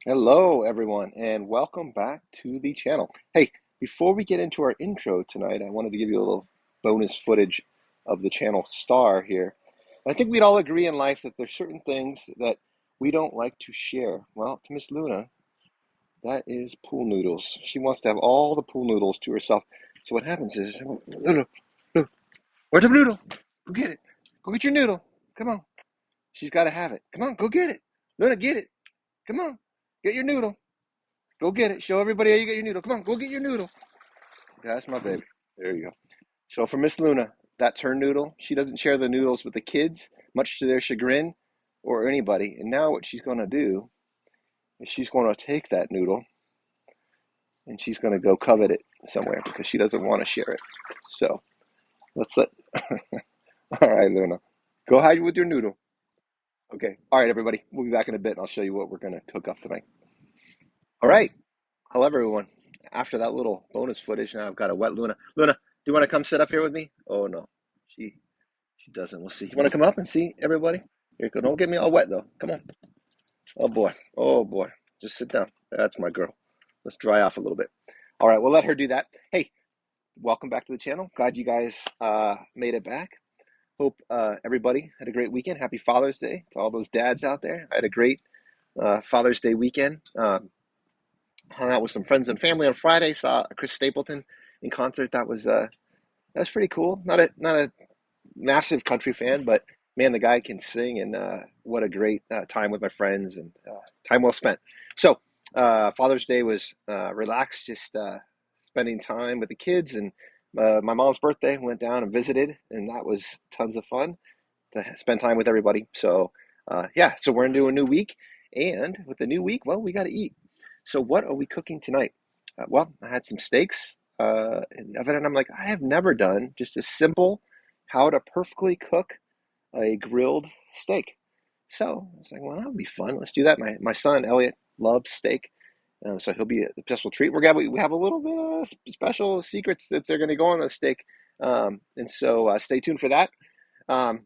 Hello, everyone, and welcome back to the channel. Hey, before we get into our intro tonight, I wanted to give you a little bonus footage of the channel star here. I think we'd all agree in life that there's certain things that we don't like to share. Well, to Miss Luna, that is pool noodles. She wants to have all the pool noodles to herself. So what happens is, Luna, Luna, where's the noodle? Go get it. Go get your noodle. Come on. She's got to have it. Come on, go get it. Luna, get it. Come on, get your noodle. Go get it. Show everybody how you get your noodle. Come on, go get your noodle. That's my baby. There you go. So for Miss Luna, that's her noodle. She doesn't share the noodles with the kids, much to their chagrin, or anybody. And now what she's going to do is she's going to take that noodle and she's going to go covet it somewhere because she doesn't want to share it. So let's let. All right, Luna, go hide with your noodle. Okay. All right, everybody. We'll be back in a bit and I'll show you what we're going to cook up tonight. All right. Hello, everyone. After that little bonus footage, now I've got a wet Luna. Luna, do you want to come sit up here with me? Oh no, she she doesn't. We'll see. You want to come up and see everybody? Here, go. Don't get me all wet though. Come on. Oh boy. Oh boy. Just sit down. That's my girl. Let's dry off a little bit. All right, we'll let her do that. Hey, welcome back to the channel. Glad you guys made it back. Hope everybody had a great weekend. Happy Father's Day to all those dads out there. I had a great Father's Day weekend. Hung out with some friends and family on Friday. Saw Chris Stapleton in concert. That was pretty cool. Not a massive country fan, but man, the guy can sing, and what a great time with my friends and time well spent. So Father's Day was relaxed, just spending time with the kids, and my mom's birthday went down and visited, and that was tons of fun to spend time with everybody. So yeah, so we're into a new week, and with the new week, well, we got to eat. So what are we cooking tonight? Well, I had some steaks in the oven, and I'm like, I have never done just a simple how to perfectly cook a grilled steak. So I was like, well, that would be fun. Let's do that. My son Elliot loves steak, so he'll be a special treat. We have a little bit of special secrets that are going to go on the steak, and so stay tuned for that. Um,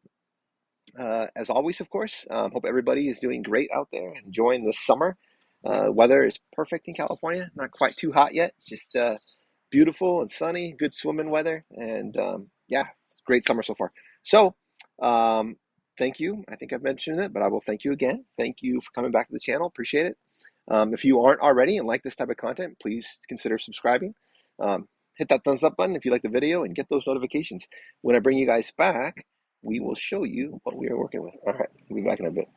as always, of course, hope everybody is doing great out there, enjoying the summer. Weather is perfect in California, not quite too hot yet, just beautiful and sunny, good swimming weather, and yeah, it's a great summer so far. So, um, thank you. I think I've mentioned it, but I will thank you again. Thank you for coming back to the channel. Appreciate it. If you aren't already and like this type of content, please consider subscribing. Hit that thumbs up button if you like the video and get those notifications. When I bring you guys back, we will show you what we are working with. All right, we'll be back in a bit.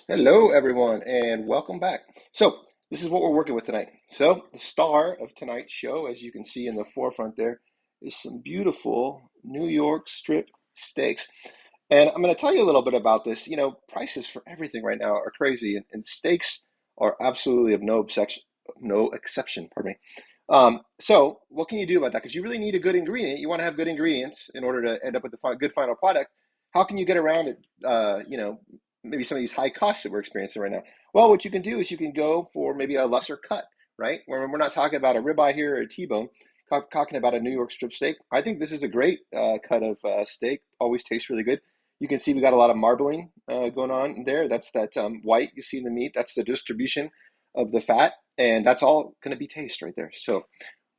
Hello, everyone, and welcome back. So, this is what we're working with tonight. So, the star of tonight's show, as you can see in the forefront there, is some beautiful New York strip steaks. And I'm going to tell you a little bit about this. You know, prices for everything right now are crazy, and steaks are absolutely of no exception, pardon me. So what can you do about that? Because you really need a good ingredient. You want to have good ingredients in order to end up with a good final product. How can you get around it? Maybe some of these high costs that we're experiencing right now. Well, what you can do is you can go for maybe a lesser cut, right? We're not talking about a ribeye here or a T-bone. Talking about a New York strip steak. I think this is a great cut of steak. Always tastes really good. You can see we got a lot of marbling going on there. That's that white you see in the meat. That's the distribution of the fat, and that's all going to be taste right there. So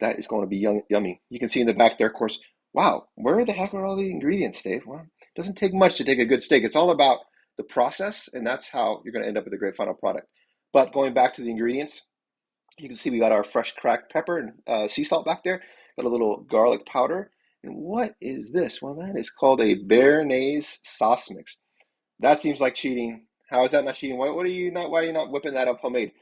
that is going to be yummy. You can see in the back there, of course. Wow, where the heck are all the ingredients, Dave? Well, it doesn't take much to take a good steak. It's all about the process, and that's how you're going to end up with a great final product. But going back to the ingredients, you can see we got our fresh cracked pepper and sea salt back there. Got a little garlic powder. And what is this? Well, that is called a Bearnaise sauce mix. That seems like cheating. How is that not cheating? Why are you not whipping that up homemade?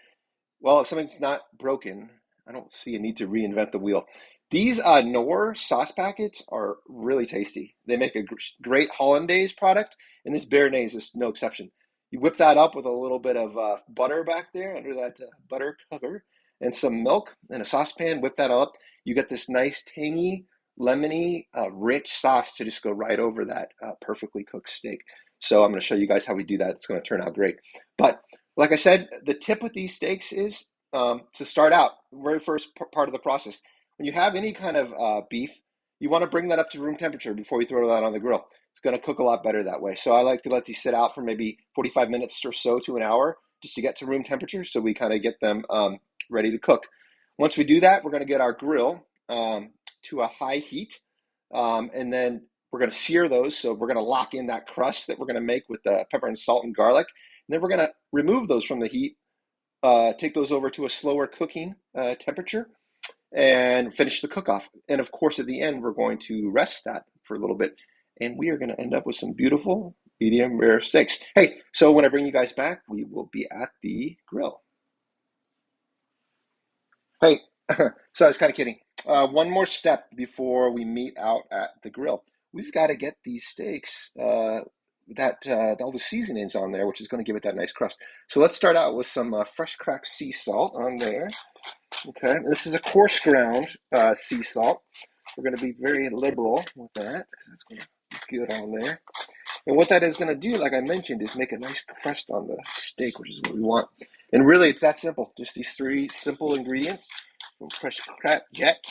Well, if something's not broken, I don't see a need to reinvent the wheel. These Knorr sauce packets are really tasty. They make a great hollandaise product, and this Bearnaise is no exception. You whip that up with a little bit of butter back there under that butter cover, and some milk in a saucepan. Whip that up. You get this nice tangy, lemony, rich sauce to just go right over that perfectly cooked steak. So I'm going to show you guys how we do that. It's going to turn out great. But like I said, the tip with these steaks is to start out, very first part of the process. When you have any kind of beef, you want to bring that up to room temperature before you throw that on the grill. It's going to cook a lot better that way. So I like to let these sit out for maybe 45 minutes or so to an hour just to get to room temperature, so we kind of get them ready to cook. Once we do that, we're going to get our grill to a high heat, and then we're going to sear those. So we're going to lock in that crust that we're going to make with the pepper and salt and garlic. And then we're going to remove those from the heat, take those over to a slower cooking temperature, and finish the cook-off. And of course, at the end, we're going to rest that for a little bit, and we are going to end up with some beautiful medium rare steaks. Hey, so when I bring you guys back, we will be at the grill. Hey, so I was kind of kidding. One more step before we meet out at the grill. We've got to get these steaks that all the seasonings on there, which is going to give it that nice crust. So let's start out with some fresh cracked sea salt on there. Okay, this is a coarse ground sea salt. We're going to be very liberal with that because that's going to be good on there. And what that is going to do, like I mentioned, is make a nice crust on the steak, which is what we want. And really, it's that simple. Just these three simple ingredients. Fresh cracked jet.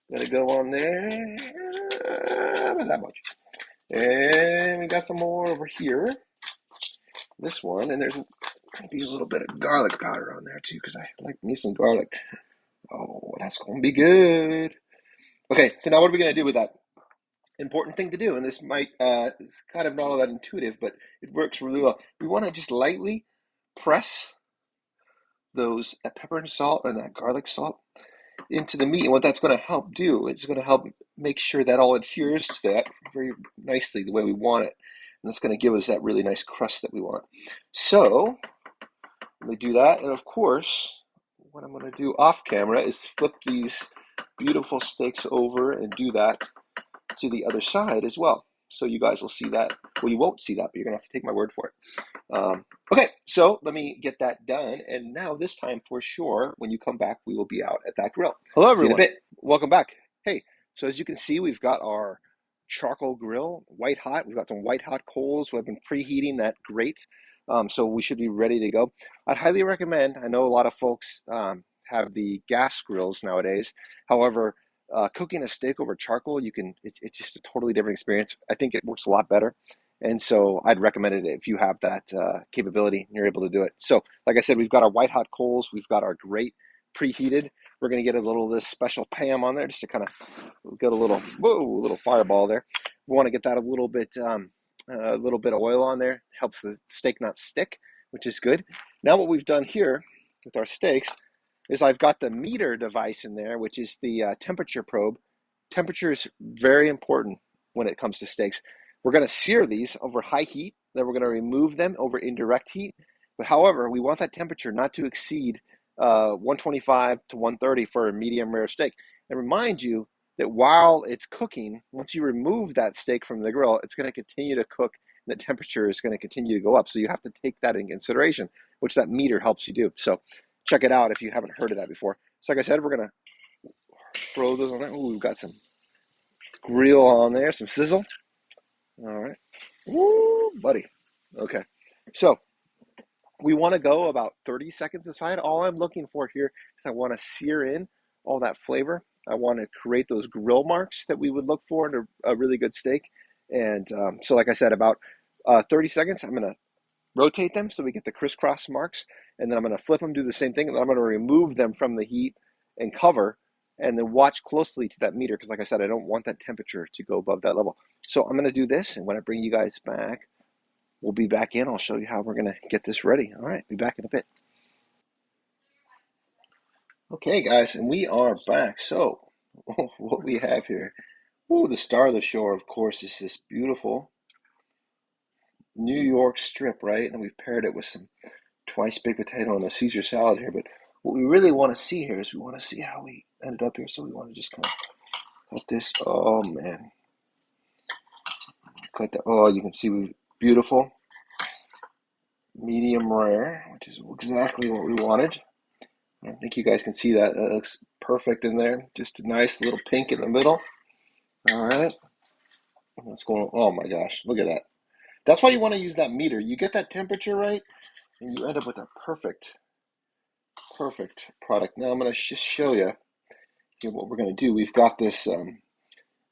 Let it go on there. About that much. And we got some more over here. This one, and there's going to be a little bit of garlic powder on there too, because I like me some garlic. Oh, that's going to be good. Okay, so now what are we going to do with that? Important thing to do, and this might, it's kind of not all that intuitive, but it works really well. We want to just lightly press those that pepper and salt and that garlic salt into the meat. And what that's going to help do, it's going to help make sure that all adheres to that very nicely the way we want it. And that's going to give us that really nice crust that we want. So let me do that. And of course, what I'm going to do off camera is flip these beautiful steaks over and do that to the other side as well. So you guys will see that. Well, you won't see that, but you're going to have to take my word for it. Okay, so let me get that done. And now this time for sure, when you come back, we will be out at that grill. Hello, everyone. See you in a bit. Welcome back. Hey, so as you can see, we've got our charcoal grill, white hot. We've got some white hot coals. We've been preheating that grate. So we should be ready to go. I'd highly recommend, I know a lot of folks have the gas grills nowadays. However, cooking a steak over charcoal, it's just a totally different experience. I think it works a lot better. And so I'd recommend it if you have that capability and you're able to do it. So like I said, we've got our white hot coals. We've got our grate preheated. We're going to get a little of this special Pam on there just to kind of get a little fireball there. We want to get that a little bit of oil on there. Helps the steak not stick, which is good. Now what we've done here with our steaks is I've got the meter device in there, which is the temperature probe. Temperature is very important when it comes to steaks. We're going to sear these over high heat, then we're going to remove them over indirect heat. But however, we want that temperature not to exceed 125 to 130 for a medium rare steak. And remind you that while it's cooking, once you remove that steak from the grill, it's going to continue to cook and the temperature is going to continue to go up. So you have to take that in consideration, which that meter helps you do. So check it out if you haven't heard of that before. So like I said, we're going to throw those on there. Ooh, we've got some grill on there, some sizzle. All right. Woo, buddy. Okay. So we want to go about 30 seconds aside. All I'm looking for here is I want to sear in all that flavor. I want to create those grill marks that we would look for in a really good steak. And so like I said, about 30 seconds, I'm going to rotate them so we get the crisscross marks. And then I'm going to flip them, do the same thing. And then I'm going to remove them from the heat and cover. And then watch closely to that meter because, like I said, I don't want that temperature to go above that level. So I'm going to do this, and when I bring you guys back, we'll be back in. I'll show you how we're going to get this ready. All right, be back in a bit. Okay, guys, and we are back. So what we have here, the star of the show, of course, is this beautiful New York strip, right? And we've paired it with some twice baked potato and a Caesar salad here. But what we really want to see here is we want to see how we ended up here. So we want to just kind of cut this. Oh, man. Cut that. Oh, you can see beautiful. Medium rare, which is exactly what we wanted. I think you guys can see that. That looks perfect in there. Just a nice little pink in the middle. All right. Let's go. Oh my gosh, look at that. That's why you want to use that meter. You get that temperature right, and you end up with a perfect product. Now I'm going to just show you here what we're going to do. We've got this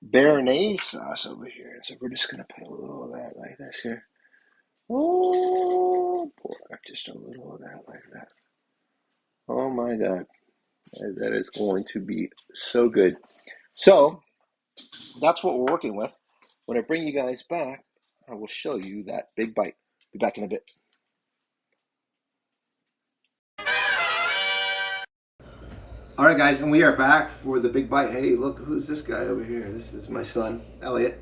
Bearnaise sauce over here. So we're just going to put a little of that like this here. Oh boy, Just a little of that like that. Oh my God. That is going to be so good. So that's what we're working with. When I bring you guys back, I will show you that big bite. Be back in a bit. All right, guys, and we are back for the big bite. Hey, look, who's this guy over here? This is my son, Elliot,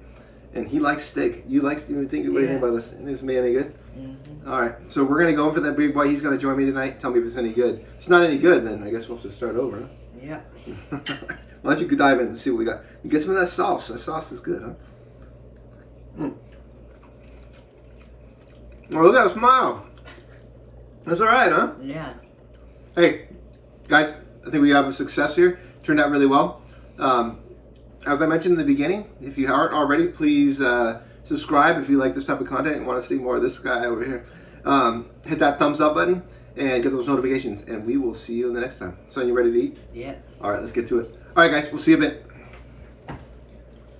and he likes steak. You like? What do you think about this? Is this man any good? Mm-hmm. All right, so we're gonna go for that big bite. He's gonna join me tonight. Tell me if it's any good. If it's not any good, then I guess we'll have to start over. Huh? Yeah. Why don't you dive in and see what we got? You get some of that sauce. That sauce is good, huh? Mm. Oh, look at that smile. That's all right, huh? Yeah. Hey, guys, I think we have a success here. Turned out really well. As I mentioned in the beginning, if you aren't already, please subscribe if you like this type of content and want to see more of this guy over here. Hit that thumbs up button and get those notifications, and we will see you in the next time. Son, you ready to eat? Yeah. All right, let's get to it. All right, guys, we'll see you in a bit.